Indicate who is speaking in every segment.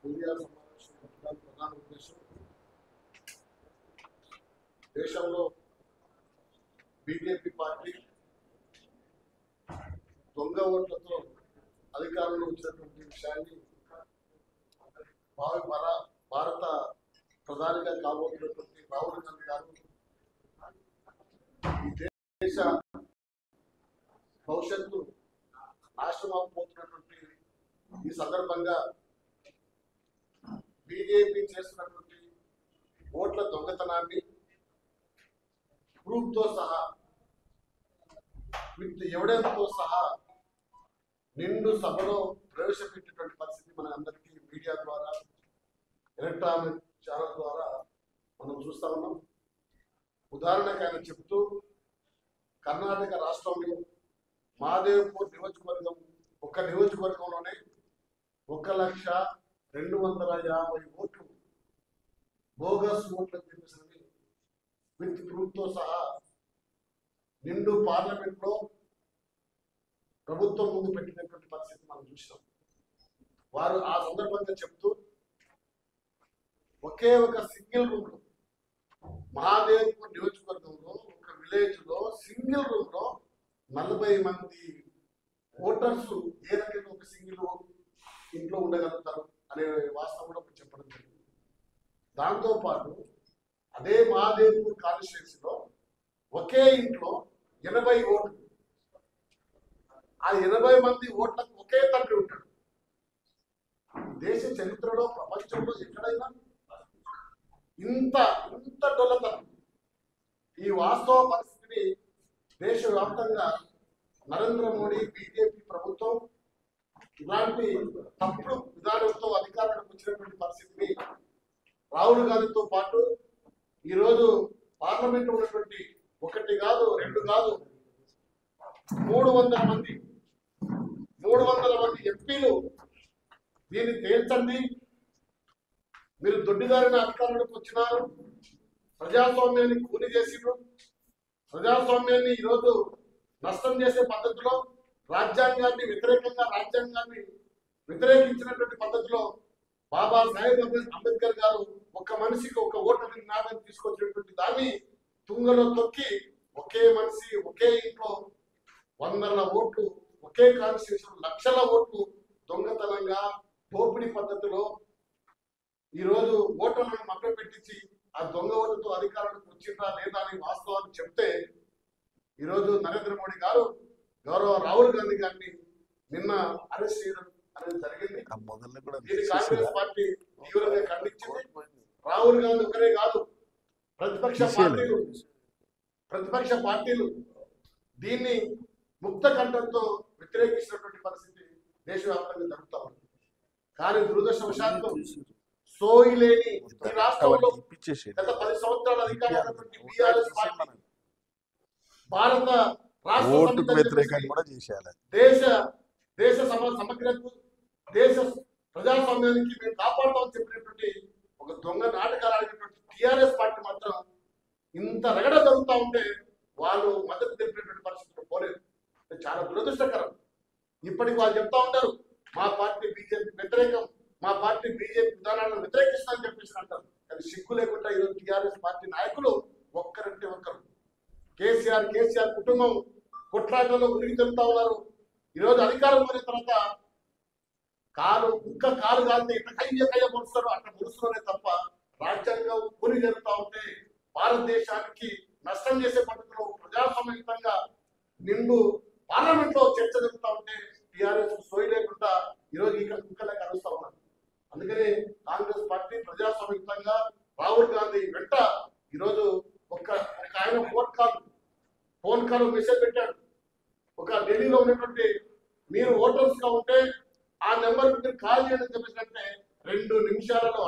Speaker 1: Media సమావేశం పెట్టడానికి ప్రధాన ఉద్దేశం దేశంలో బీజేపీ పార్టీ దొంగ ఓట్లతో అధికారంలో వచ్చినటువంటి విషయాన్ని భారత ప్రధానిగా కాబోతున్నటువంటి రాహుల్ గాంధీ గారు ఈ దేశ భవిష్యత్తు నాశనం అవబోతున్నటువంటి ఈ సందర్భంగా బీజేపీ చేస్తున్నటువంటి ఓట్ల దొంగతనాన్ని ప్రూఫ్తో సహా విత్ ఎవిడెన్స్తో సహా నిండు సభలో ప్రవేశపెట్టేటువంటి పరిస్థితి మన అందరికీ మీడియా ద్వారా ఎలక్ట్రానిక్ ఛానల్ ద్వారా మనం చూస్తా ఉన్నాం. ఉదాహరణకు ఆయన చెప్తూ కర్ణాటక రాష్ట్రంలో మాదేవ్పూర్ నియోజకవర్గం ఒక్క నియోజకవర్గంలోనే 1,250,000 ఓట్లు బోగస్ ఓట్లకు చెప్పేసి విత్ ప్రూఫ్తో సహా నిండు పార్లమెంట్ లో ప్రభుత్వం ముందు పెట్టినటువంటి పరిస్థితి మనం చూసాం. వారు ఆ సందర్భంగా చెప్తూ ఒకే ఒక సింగిల్ రూమ్ లో మహాదేవ్పూర్ నియోజకవర్గంలో ఒక విలేజ్ లో సింగిల్ రూమ్ లో 40 మంది ఓటర్స్ ఏ రకంగా ఒక సింగిల్ ఇంట్లో ఉండగలుగుతారు అనే వాస్తవం కూడా చెప్పడం జరిగింది. దాంతో పాటు అదే మహాదేవ్పూర్ కాన్స్టిట్యున్సీలో ఒకే ఇంట్లో 80 ఓట్లు, ఆ 80 మంది ఓట్లకు ఒకే తండ్రి ఉంటాడు. దేశ చరిత్రలో ప్రపంచంలో ఎక్కడైనా ఇంత డొల్లతనం, ఈ వాస్తవ పరిస్థితిని దేశవ్యాప్తంగా నరేంద్ర మోడీ బీజేపీ ప్రభుత్వం ఇలాంటి తప్పుడు విధానంతో అధికారంలోకి వచ్చినటువంటి పరిస్థితిని రాహుల్ గాంధీతో పాటు ఈరోజు పార్లమెంట్ ఉన్నటువంటి 1 కాదు 2 కాదు 300 మంది ఎంపీలు దీన్ని తేల్చండి, మీరు దొడ్డిదారిన అధికారంలోకి వచ్చినారు, ప్రజాస్వామ్యాన్ని కూలి చేసిండ్రు, ప్రజాస్వామ్యాన్ని ఈరోజు నష్టం చేసే పద్ధతిలో రాజ్యాంగాన్ని వ్యతిరేకించినటువంటి పద్ధతిలో బాబాసాహెబ్ అంబేద్కర్ గారు ఒక మనిషికి ఒక ఓటు నినాదాన్ని తీసుకొచ్చినటువంటి దాన్ని తుంగలో తొక్కి ఒకే మనిషి ఒకే ఇంట్లో 100ల ఓట్లు, ఒకే కాన్స్టిట్యూషన్ 1,00,000 ఓట్లు దొంగతనంగా దోపిడీ పద్ధతిలో ఈరోజు ఓటర్లను మభ్య పెట్టించి ఆ దొంగ ఓటుతో అధికారానికి వచ్చిందా లేదా అని వాస్తవాన్ని చెప్తే ఈరోజు నరేంద్ర మోడీ గారు గౌరవ రాహుల్ గాంధీ గారిని నిన్న అరెస్ట్ చేయడం అనేది జరిగింది. దీన్ని కాంగ్రెస్ పార్టీ తీవ్రంగా ఖండించింది. రాహుల్ గాంధీ ఒకరే కాదు, ప్రతిపక్ష పార్టీలు దీన్ని ముక్త కంఠంతో వ్యతిరేకిస్తున్నటువంటి పరిస్థితి దేశవ్యాప్తంగా జరుగుతూ ఉంది. కానీ దురదృష్టవశాత్తు సోయి లేని ఈ రాష్ట్రంలో గత 10 సంవత్సరాల అధికారంలో బీఆర్ఎస్ పార్టీ భారత దేశ సమగ్రకు దేశ ప్రజాస్వామ్యానికి మేము కాపాడుతామని చెప్పినటువంటి ఒక దొంగ నాటకాలు ఆడినటువంటి టిఆర్ఎస్ పార్టీ మాత్రం ఇంత రగడ జరుగుతూ ఉంటే వాళ్ళు మద్దతు తెలిపినటువంటి పరిస్థితులు పోలేదు. చాలా దురదృష్టకరం. ఇప్పటికి వాళ్ళు చెప్తా ఉంటారు మా పార్టీ బీజేపీ వ్యతిరేకం, మా పార్టీ బీజేపీ విధానాలను వ్యతిరేకిస్తామని చెప్పేసి అంటారు. కానీ సిగ్గు లేకుండా ఈరోజు టిఆర్ఎస్ పార్టీ నాయకులు ఒక్కరంటే ఒక్కరు కేసీఆర్ కుటుంబం కొట్లాటలో ఉనికి తెలుపుతా ఉన్నారు. ఈరోజు అధికారం పోయిన తర్వాత కుక్క కాలు కాలితే ఇట్లా కయ్య మురుస్తారు, అట్లా మురుస్తున్నారే తప్ప రాజ్యాంగం కొని జరుగుతూ ఉంటే భారతదేశానికి నష్టం చేసే పద్ధతిలో ప్రజాస్వామ్యంగా నిండు పార్లమెంట్ లో చర్చ జరుగుతూ ఉంటే టిఆర్ఎస్ సోయి లేకుండా ఈరోజు ఇక్కడ కుక్కలకు అరుస్తా ఉన్నారు. అందుకని కాంగ్రెస్ పార్టీ ప్రజాస్వామ్యంగా రాహుల్ గాంధీ వెంట ఈరోజు ఒక ఆయన ఫోన్ కాల్ మెసేజ్ పెట్టాడు. ఒక ఢిల్లీలో ఉన్నటువంటి మీరు ఓటర్స్ గా ఉంటే ఆ నెంబర్ మీరు కాల్ చేయడం చెప్పేసినట్టే 2 నిమిషాలలో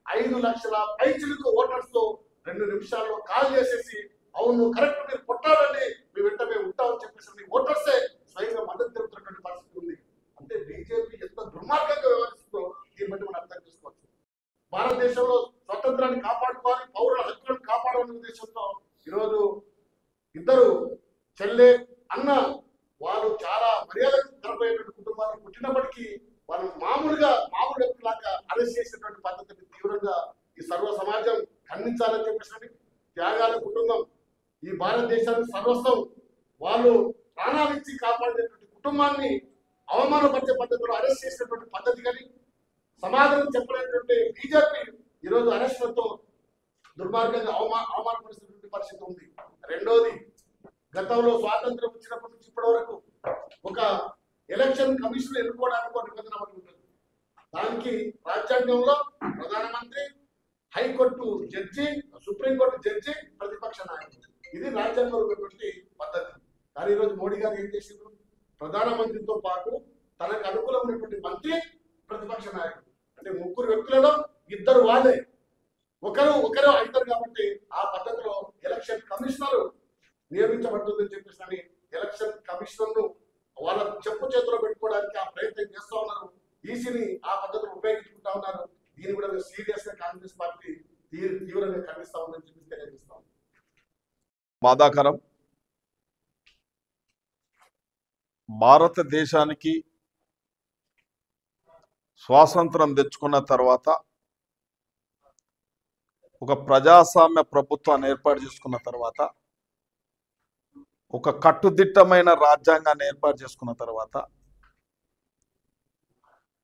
Speaker 1: 5 లక్షల పైచిలకు ఓటర్స్ తో 2 నిమిషాల్లో కాల్ చేసేసి అవును కరెక్ట్ మీరు కొట్టాలని మీ వెంట మేము ఉంటామని చెప్పేసి ఓటర్సే స్వయంగా మద్దతు తెలుపుతున్నటువంటి పరిస్థితి ఉంది. అంటే బీజేపీ ఎంత దుర్మార్గంగా వ్యవహరిస్తుందో దీన్ని బట్టి మనం అర్థం చేసుకోవచ్చు. భారతదేశంలో స్వతంత్రాన్ని కాపాడుకోవాలి, పౌరుల హక్కులను కాపాడాలనే ఉద్దేశంతో ఈరోజు ఇద్దరు చెల్లె అన్న వాళ్ళు చాలా మర్యాదకు గర్భమైనటువంటి కుటుంబాలు పుట్టినప్పటికీ వాళ్ళు మామూలు వ్యక్తులాగా అరెస్ట్ చేసినటువంటి పద్ధతిని తీవ్రంగా ఈ సర్వ సమాజం ఖండించాలని చెప్పేసి త్యాగాల కుటుంబం ఈ భారతదేశానికి సర్వస్వం వాళ్ళు ప్రాణాలు ఇచ్చి కాపాడేటువంటి కుటుంబాన్ని అవమానపరిచే పద్ధతిలో అరెస్ట్ చేసినటువంటి పద్ధతి కానీ సమాధానం చెప్పలేనటువంటి బీజేపీ ఈరోజు అరెస్టులతో దుర్మార్గంగా అవమానపరిచినటువంటి పరిస్థితి ఉంది. రెండోది, గతంలో స్వాతంత్రం వచ్చినప్పటి నుంచి ఇప్పటి వరకు ఒక ఎలక్షన్ కమిషన్ ఎన్నుకోవడానికి ఒక నిబంధన ఉంటుంది. దానికి రాజ్యాంగంలో ప్రధానమంత్రి, హైకోర్టు జడ్జి, సుప్రీంకోర్టు జడ్జి, ప్రతిపక్ష నాయకుడు, ఇది రాజ్యాంగంలో ఉన్నటువంటి పద్ధతి. కానీ ఈరోజు మోడీ గారు ఏం చేసిండ్రు? ప్రధానమంత్రితో పాటు తనకు అనుకూలమైనటువంటి మంత్రి, ప్రతిపక్ష నాయకుడు, అంటే ముగ్గురు వ్యక్తులలో ఇద్దరు వాళ్ళే, ఒకరు అవుతారు. కాబట్టి ఆ పద్ధతిలో ఎలక్షన్ కమిషనర్ నియమించబడుతుందని చెప్పేసి ఎలక్షన్ కమిషనర్ ను వాళ్ళ చెప్పు చేతిలో పెట్టుకోవడానికి ఆ ప్రయత్నం చేస్తూ ఉన్నారు. ఈసీని ఆ పద్ధతిని ఉపయోగించుకుంటా ఉన్నారు. దీన్ని కూడా సీరియస్ గా కాంగ్రెస్ పార్టీ తీవ్రంగా ఖండిస్తా ఉందని చెప్పి తెలియజేస్తాం.
Speaker 2: బాధాకరం. భారతదేశానికి స్వాతంత్రం తెచ్చుకున్న తర్వాత ఒక ప్రజాస్వామ్య ప్రభుత్వాన్ని ఏర్పాటు చేసుకున్న తర్వాత ఒక కట్టుదిట్టమైన రాజ్యాంగాన్ని ఏర్పాటు చేసుకున్న తర్వాత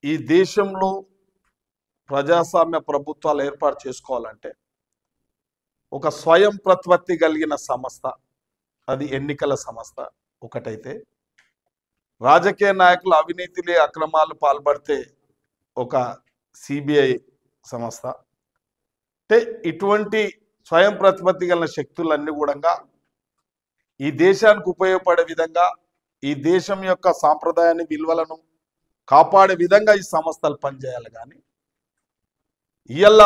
Speaker 2: ఈ దేశంలో ప్రజాస్వామ్య ప్రభుత్వాలు ఏర్పాటు చేసుకోవాలంటే ఒక స్వయం ప్రతిపత్తి కలిగిన సంస్థ, అది ఎన్నికల సంస్థ ఒకటైతే, రాజకీయ నాయకులు అవినీతిలో అక్రమాలు పాల్పడితే ఒక సిబిఐ సంస్థ, అంటే ఇటువంటి స్వయం ప్రతిపత్తి కలిగిన శక్తులన్నీ కూడా ఈ దేశానికి ఉపయోగపడే విధంగా, ఈ దేశం యొక్క సాంప్రదాయాన్ని, విలువలను కాపాడే విధంగా ఈ సంస్థలు పనిచేయాలి. కానీ ఇవాళ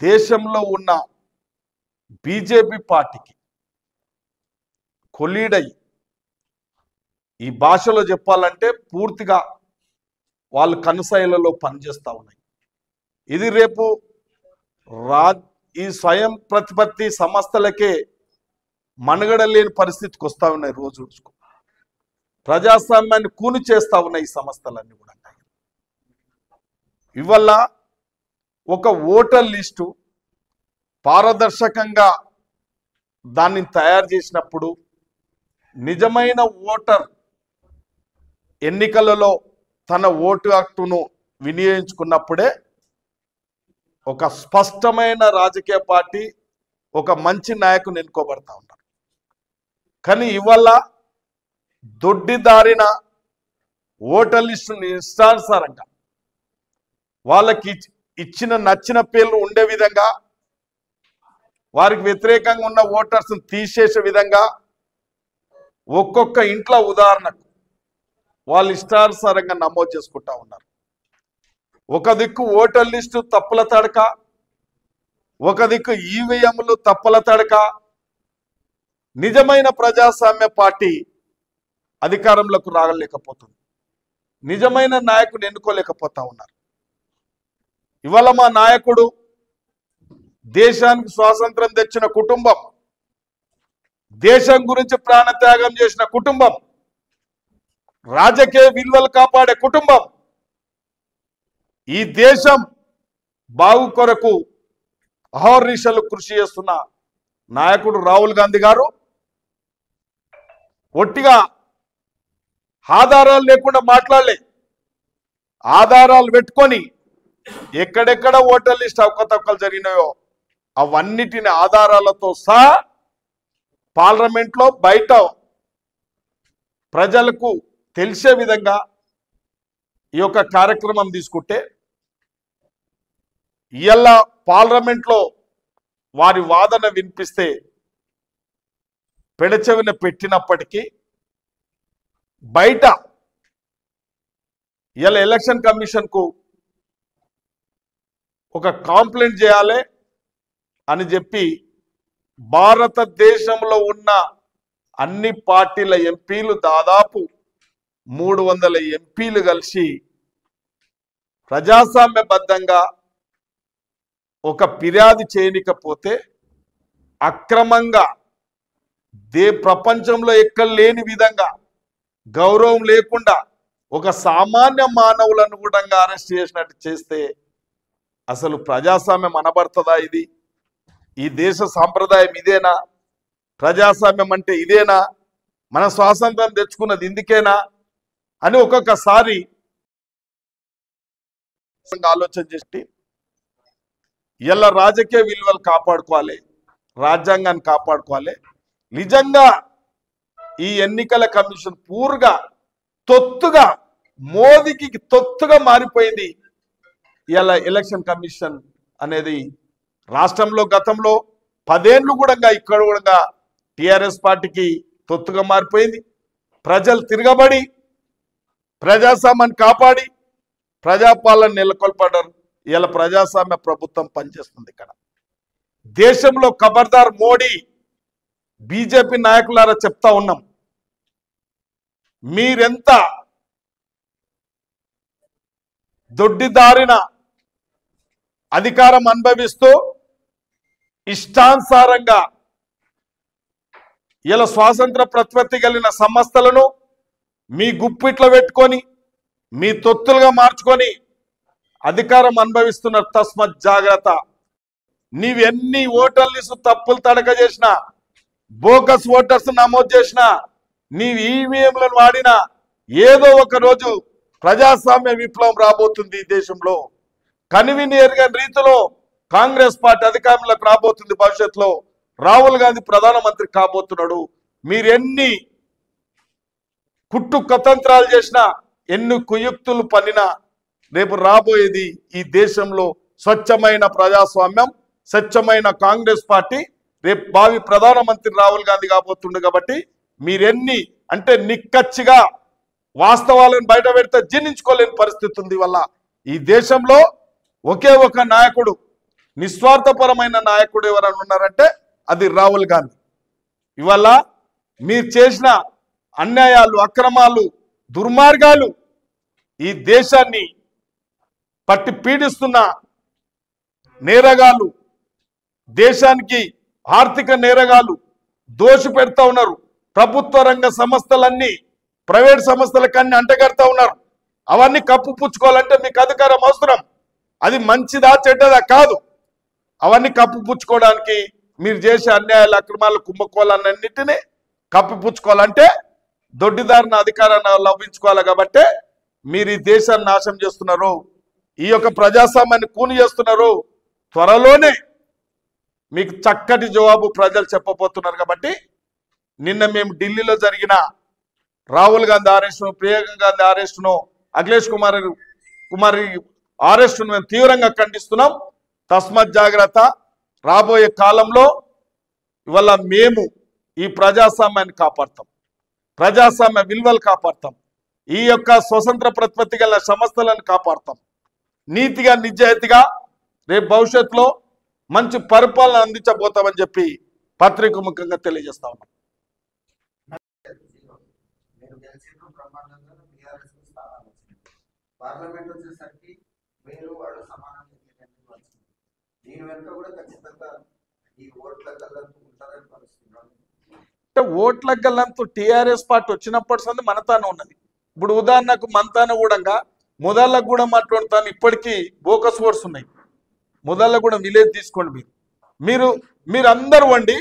Speaker 2: దేశంలో ఉన్న బీజేపీ పార్టీకి కొలీడై, ఈ భాషలో చెప్పాలంటే పూర్తిగా వాళ్ళు కనుసైలలో పనిచేస్తూ ఉన్నాయి. ఇది రేపు ఈ స్వయం ప్రతిపత్తి సంస్థలకే మనుగడ లేని పరిస్థితికి వస్తూ ఉన్నాయి. రోజు ప్రజాస్వామ్యాన్ని కూని చేస్తూ ఉన్నాయి ఈ సంస్థలన్నీ కూడా. ఇవల్ల ఒక ఓటర్ లిస్టు పారదర్శకంగా దాన్ని తయారు చేసినప్పుడు, నిజమైన ఓటర్ ఎన్నికలలో తన ఓటు హక్కును వినియోగించుకున్నప్పుడే ఒక స్పష్టమైన రాజకీయ పార్టీ, ఒక మంచి నాయకుని ఎన్నుకోబడతా ఉన్నారు. కానీ ఇవాళ దొడ్డిదారిన ఓటర్ లిస్టుని ఇష్టానుసారంగా వాళ్ళకి ఇచ్చిన నచ్చిన పేర్లు ఉండే విధంగా, వారికి వ్యతిరేకంగా ఉన్న ఓటర్స్ని తీసేసే విధంగా ఒక్కొక్క ఇంట్లో ఉదాహరణకు వాళ్ళు ఇష్టానుసారంగా నమోదు చేసుకుంటా ఉన్నారు. ఒక దిక్కు ఓటర్ లిస్టు తప్పుల తడక, ఒక దిక్కు ఈవీఎంలు తప్పుల తడక. నిజమైన ప్రజాస్వామ్య పార్టీ అధికారంలోకి రాగలేకపోతుంది, నిజమైన నాయకుని ఎన్నుకోలేకపోతా ఉన్నారు. ఇవాళ మా నాయకుడు దేశానికి స్వాతంత్రం తెచ్చిన కుటుంబం, దేశం గురించి ప్రాణత్యాగం చేసిన కుటుంబం, రాజకీయ విలువలు కాపాడే కుటుంబం, ఈ దేశం బాగు కొరకు అహర్నిశలు కృషి చేస్తున్న నాయకుడు రాహుల్ గాంధీ గారు ఒట్టిగా ఆధారాలు లేకుండా మాట్లాడలే. ఆధారాలు పెట్టుకొని ఎక్కడెక్కడ ఓటర్ లిస్ట్ అవకతవకలు జరిగినాయో అవన్నిటిని ఆధారాలతో సహా పార్లమెంట్లో బయట ప్రజలకు తెలిసే విధంగా ఈ యొక్క కార్యక్రమం తీసుకుంటే, ఇవాళ పార్లమెంట్లో వారి వాదన వినిపిస్తే పెడచెవిన పెట్టినప్పటికీ బయట ఇవాళ ఎలక్షన్ కమిషన్కు ఒక కంప్లైంట్ చేయాలి అని చెప్పి భారతదేశంలో ఉన్న అన్ని పార్టీల ఎంపీలు, దాదాపు 300 ఎంపీలు కలిసి ప్రజాస్వామ్యబద్ధంగా ఒక ఫిర్యాదు చేయనికపోతే అక్రమంగా ప్రపంచంలో ఎక్కడ లేని విధంగా, గౌరవం లేకుండా ఒక సామాన్య మానవులను కూడా అరెస్ట్ చేసినట్టు చేస్తే అసలు ప్రజాస్వామ్యం అనబడుతుందా? ఇది ఈ దేశ సాంప్రదాయం ఇదేనా? ప్రజాస్వామ్యం అంటే ఇదేనా? మన స్వాతంత్రం తెచ్చుకున్నది ఇందుకేనా అని ఒక్కొక్కసారి ఆలోచన చేసి ఇలా రాజకీయ విలువలు కాపాడుకోవాలి, రాజ్యాంగాన్ని కాపాడుకోవాలి. నిజంగా ఈ ఎన్నికల కమిషన్ పూర్తిగా తొత్తుగా మోదీకి తొత్తుగా మారిపోయింది. ఇలా ఎలక్షన్ కమిషన్ అనేది రాష్ట్రంలో గతంలో 10 ఏళ్ళు కూడా ఇక్కడ కూడా టిఆర్ఎస్ పార్టీకి తొత్తుగా మారిపోయింది. ప్రజలు తిరగబడి ప్రజాస్వామ్యాన్ని కాపాడి ప్రజాపాలన నెలకొల్పడ్డారు. ఇలా ప్రజాస్వామ్య ప్రభుత్వం పనిచేస్తుంది. ఇక్కడ దేశంలో ఖబర్దార్ మోడీ బీజేపీ నాయకులారా చెప్తా ఉన్నాం, మీరెంత దొడ్డిదారిన అధికారం అనుభవిస్తూ ఇష్టానుసారంగా ఇలా స్వాతంత్ర ప్రతిపత్తి కలిగిన సంస్థలను మీ గుప్పిట్లో పెట్టుకొని మీ తొత్తులుగా మార్చుకొని అధికారం అనుభవిస్తున్నారు. తస్మత్ జాగ్రత్త. నీవెన్ని ఓటర్ లిస్టు తప్పులు తడక చేసినా, బోగస్ ఓటర్స్ నమోదు చేసినా, నీవు ఈవీఎంలను వాడినా ఏదో ఒక రోజు ప్రజాస్వామ్య విప్లవం రాబోతుంది. ఈ దేశంలో కనివిని ఎరగని రీతిలో కాంగ్రెస్ పార్టీ అధికారంలోకి రాబోతుంది. భవిష్యత్తులో రాహుల్ గాంధీ ప్రధానమంత్రి కాబోతున్నాడు. మీరెన్ని కుట్టు కుతంత్రాలు చేసినా, ఎన్ని కుయుక్తులు పన్నినా రేపు రాబోయేది ఈ దేశంలో స్వచ్ఛమైన ప్రజాస్వామ్యం, స్వచ్ఛమైన కాంగ్రెస్ పార్టీ. రేపు భావి ప్రధానమంత్రి రాహుల్ గాంధీ కాబోతుండు. కాబట్టి మీరెన్ని అంటే నిక్కచ్చిగా వాస్తవాలను బయట పెడితే జీర్ణించుకోలేని పరిస్థితి ఉంది. వల్ల ఈ దేశంలో ఒకే ఒక నాయకుడు, నిస్వార్థపరమైన నాయకుడు ఎవరైనా ఉన్నారంటే అది రాహుల్ గాంధీ. ఇవాళ మీరు చేసిన అన్యాయాలు, అక్రమాలు, దుర్మార్గాలు, ఈ దేశాన్ని పట్టి పీడిస్తున్న నేరగాళ్ళు, దేశానికి ఆర్థిక నేరగాళ్ళు దోషి పెడతా ఉన్నారు. ప్రభుత్వ రంగ సంస్థలన్నీ ప్రైవేట్ సంస్థలకన్నీ అంటగడతా ఉన్నారు. అవన్నీ కప్పు పుచ్చుకోవాలంటే మీకు అధికారం అవసరం. అది మంచిదా చెడ్డదా కాదు. అవన్నీ కప్పు పుచ్చుకోవడానికి మీరు చేసే అన్యాయాలు, అక్రమాలు, కుంభకోణాలన్నింటినీ కప్పిపుచ్చుకోవాలంటే దొడ్డిదారిన అధికారాన్ని లభించుకోవాలి. కాబట్టి మీరు ఈ దేశాన్ని నాశనం చేస్తున్నారు, ఈ యొక్క ప్రజాస్వామ్యాన్ని కూని చేస్తున్నారు. త్వరలోనే మీకు చక్కటి జవాబు ప్రజలు చెప్పబోతున్నారు. కాబట్టి నిన్న మేము ఢిల్లీలో జరిగిన రాహుల్ గాంధీ అరెస్టును, ప్రియాంక గాంధీ అరెస్టును, అఖిలేష్ కుమారి అరెస్టును మేము తీవ్రంగా ఖండిస్తున్నాం. తస్మత్ జాగ్రత్త. రాబోయే కాలంలో ఇవాళ మేము ఈ ప్రజాస్వామ్యాన్ని కాపాడతాం, ప్రజాస్వామ్య విలువలు కాపాడతాం, ఈ యొక్క స్వతంత్ర ప్రతిపత్తి గల సంస్థలను కాపాడతాం. నీతిగా, నిజాయితీగా రేపు భవిష్యత్తులో మంచి పరిపాలన అందించబోతామని చెప్పి పత్రిక ముఖంగా తెలియజేస్తా ఉన్నాం.
Speaker 3: పార్లమెంట్ వచ్చేసరికి మీరు వాళ్ళు సమానంగా దీని వెనుక కూడా ఖచ్చితంగా ఈ ఓట్ల గల్లంతు ఉంటారని భావిస్తున్నాను.
Speaker 2: అంటే ఓట్ల గల్లంతు టీఆర్ఎస్ పార్టీ వచ్చినప్పటి సంది మనతానే ఉన్నది. ఇప్పుడు ఉదాహరణకు మనతాన కూడా ముదళ్ళగూడెం అటువంటి తాను ఇప్పటికీ బోకస్ ఓట్స్ ఉన్నాయి. ముదళ్ళగూడెం విలేజ్ తీసుకోండి. మీరు అందరూ వండి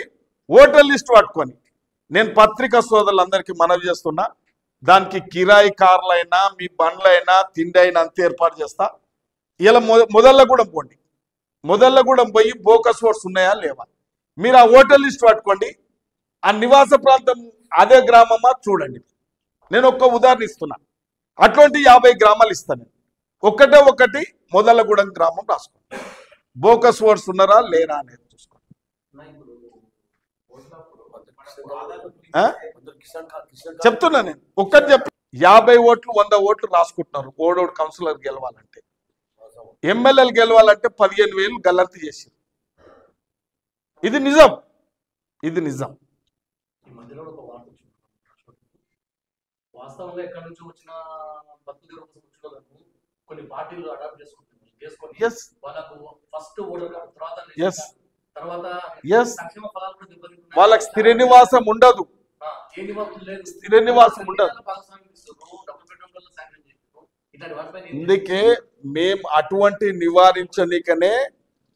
Speaker 2: ఓటర్ లిస్ట్ పట్టుకొని, నేను పత్రికా సోదరులందరికీ మనవి చేస్తున్నా, దానికి కిరాయి కార్లైనా మీ బండ్లైనా తిండి అయినా అంత ఏర్పాటు చేస్తా. ఇలా ముదళ్ళగూడెం పోండి, ముదళ్ళగూడెం పోయి బోకస్ ఓట్స్ ఉన్నాయా లేవా మీరు ఆ ఓటర్ లిస్ట్ పట్టుకోండి. ఆ నివాస ప్రాంతం అదే గ్రామమా చూడండి. నేను ఒక్క ఉదాహరణ ఇస్తున్నా, అటువంటి 50 గ్రామాలు ఇస్తాను. ఒకటి ముదళ్ళగూడెం గ్రామం రాసుకోండి, బోకస్ ఓట్స్ ఉన్నారా లేరా అనేది చూసుకోండి. చెప్తున్నా నేను ఒక్కటి చెప్పి 50 ఓట్లు 100 ఓట్లు రాసుకుంటున్నారు. ఓడోడు కౌన్సిలర్ గెలవాలంటే, ఎమ్మెల్యేలు గెలవాలంటే 15,000 గల్లంతు చేశారు. ఇది నిజం, ఇది నిజం.
Speaker 4: ఈ మధ్యలో ఒక వార్త వచ్చింది, వాస్తవంగా ఎక్కడి నుంచి వచ్చిన భక్తులు కొన్ని పార్టీలు అడాప్ట్ చేసుకొని వాళ్ళకు ఫస్ట్ ఓటర్ తర్వాత సంక్షేమ ఫలాలు కూడా దెబ్బతింటున్నాయి.
Speaker 2: వాళ్ళకి స్థిర నివాసం ఉండదు,
Speaker 4: ఏ నివాసం లేదు,
Speaker 2: స్థిర నివాసం ఉండదు.
Speaker 4: డబుల్ బెడ్రూమ్ వల్ల శాంక్షన్ ఇట్లాంటి వాటిపైన
Speaker 2: అందుకే మేము అటువంటి నివారించనీకనే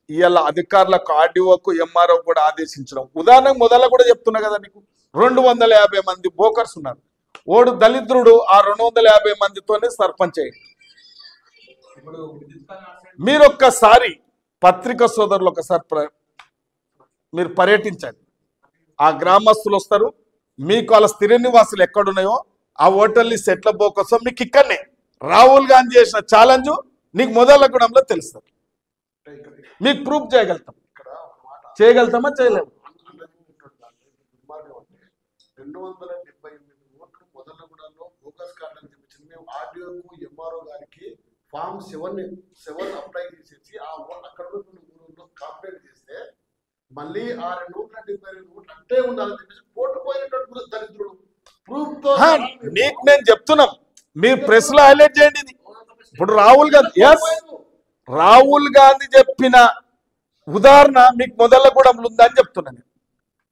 Speaker 2: ఇవాళ అధికారులకు ఆర్డీఓకు ఎంఆర్ఓ కూడా ఆదేశించడం. ఉదాహరణకు మొదల కూడా చెప్తున్నా కదా నీకు, 250 మంది బోకర్స్ ఉన్నారు. ఓడు దళిద్రుడు ఆ 250 మందితోనే సర్పంచ్ అయ్యాడు.
Speaker 4: ఇప్పుడు విద్యుత్ కాలం
Speaker 2: మీరు ఒక్కసారి పత్రికా సోదరులు ఒకసారి మీరు పర్యటించండి. ఆ గ్రామస్తులు వస్తారు, మీకు వాళ్ళ స్థిర నివాసులు ఎక్కడున్నాయో ఆ హోటల్ లిస్ట్ ఎట్లా బోకొస్తాం మీకు ఇక్కడనే రాహుల్ గాంధీ చేసిన ఛాలెంజ్ నీకు మొదలగూడెంలో తెలుస్తుంది. మీకు ప్రూఫ్ చేయగలుగుతాం.
Speaker 1: ఇక్కడ ఒక మాట
Speaker 2: చేయగలుగుతామా చేయలేము.
Speaker 1: 278 ఓట్లు మొదలగూడలో బోగస్ కార్డు అని చెప్పించింది. మేము ఆర్డీఓకు ఎంఆర్ఓ గారికి ఫామ్ 7 అప్లై చేసేసి అక్కడ ఊళ్ళో కంప్లైంట్ చేస్తే మళ్ళీ ఆ 272 ఓట్లు అంటే ఉండాలని చెప్పేసి కోర్టు పోయినటువంటి దరిద్రుడు ప్రూఫ్ తో
Speaker 2: నీకు నేను చెప్తున్నాం, మీరు ప్రెస్ లో హైలైట్ చేయండి. ఇది ఇప్పుడు రాహుల్ గాంధీ రాహుల్ గాంధీ చెప్పిన ఉదాహరణ మీకు మొదలగూడెంలో ఉందని చెప్తున్నాను.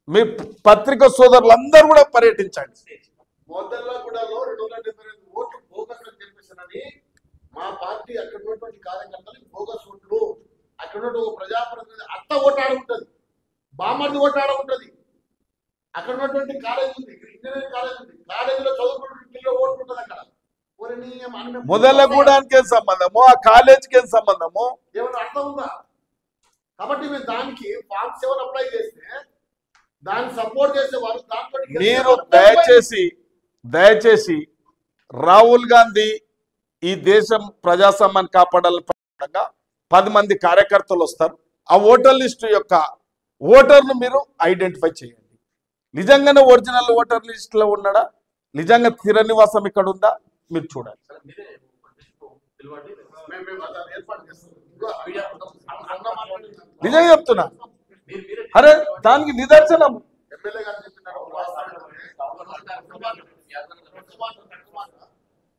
Speaker 2: మీ పత్రికా సోదరులందరూ కూడా పర్యటించండి.
Speaker 1: మొదలగూడలో 272 ఓట్లు బోగస్ అని చెప్పేసానని మా పార్టీ అక్కడ ఉన్నటువంటి కార్యకర్తలు బోగస్ ఓట్లు, అక్కడ ఉన్నటువంటి ఒక ప్రజాప్రతినిధి అత్త ఓటాడ ఉంటుంది, బామర్ది ఓటాడ ఉంటుంది. అక్కడ ఉన్నటువంటి కాలేజ్ ఉంది, ఇంజనీరింగ్ కాలేజ్ ఉంది, కాలేజీలో చదువుకున్న పిల్లలు ఓట్లు ఉంటుంది. అక్కడ
Speaker 2: మొదలగూడానికి ఏం సంబంధము, ఆ కాలేజీకి ఏం సంబంధము,
Speaker 1: ఏమైనా అర్థం ఉందా? కాబట్టి మేము దానికి ఫామ్ 7 అప్లై చేస్తే దాన్ని సపోర్ట్ చేసేవారు దాంతో
Speaker 2: మీరు దయచేసి రాహుల్ గాంధీ ఈ దేశం ప్రజాస్వామ్యాన్ని కాపాడాలని 10 మంది కార్యకర్తలు వస్తారు. ఆ ఓటర్ లిస్టు యొక్క ఓటర్ను మీరు ఐడెంటిఫై చేయండి. నిజంగానే ఒరిజినల్ ఓటర్ లిస్ట్ లో ఉన్నాడా, నిజంగా స్థిర నివాసం ఇక్కడ ఉందా మీరు చూడాలి. నిజంగా చెప్తున్నా, అరే దానికి నిదర్శనం
Speaker 1: ఎమ్మెల్యే గారు చెప్పినారు.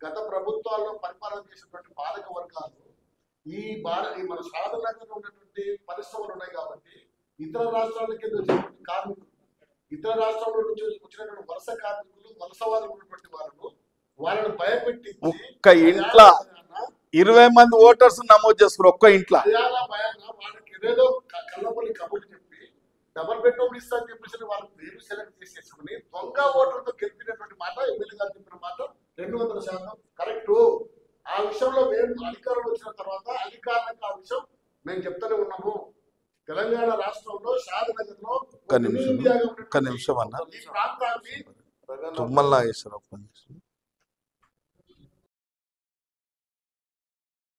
Speaker 1: గత ప్రభుత్వాల్లో పరిపాలన చేసినటువంటి పాలక వర్గాలు ఈ మన సాధనలో ఉన్నటువంటి పరిశ్రమలు ఉన్నాయి కాబట్టి ఇతర రాష్ట్రాలకి వచ్చినటువంటి కార్మికులు, ఇతర రాష్ట్రాల నుంచి వచ్చినటువంటి వలస కార్మికులు, వలస వాళ్ళు ఉన్నటువంటి వాళ్ళను భయపెట్టి
Speaker 2: ఒక్క ఇంట్లో 20 మంది ఓటర్స్ నమోదు చేసుకున్నారు. ఒక్క ఇంట్లో
Speaker 1: వాళ్ళకి ఏదేదో కళ్ళపల్లి కబుర్లు చెప్పి డబల్ బెడ్రూమ్ ఇస్తా అని చెప్పేసి వాళ్ళ పేరు సెలెక్ట్ చేసేసుకుని దొంగ ఓటర్లతో గెలిపినటువంటి మాట ఎమ్మెల్యే గారు చెప్పిన మాట 200% కరెక్ట్. ఆ విషయంలో మేము అధికారులు వచ్చిన తర్వాత అధికారులకు ఆ విషయం మేము చెప్తూనే ఉన్నాము. తెలంగాణ రాష్ట్రంలో షాద్నగర్ లో
Speaker 2: ఒక్క నిమిషం అన్న
Speaker 1: ఈ ప్రాంతాన్ని
Speaker 2: తుమ్మల నాగేశ్వరరావు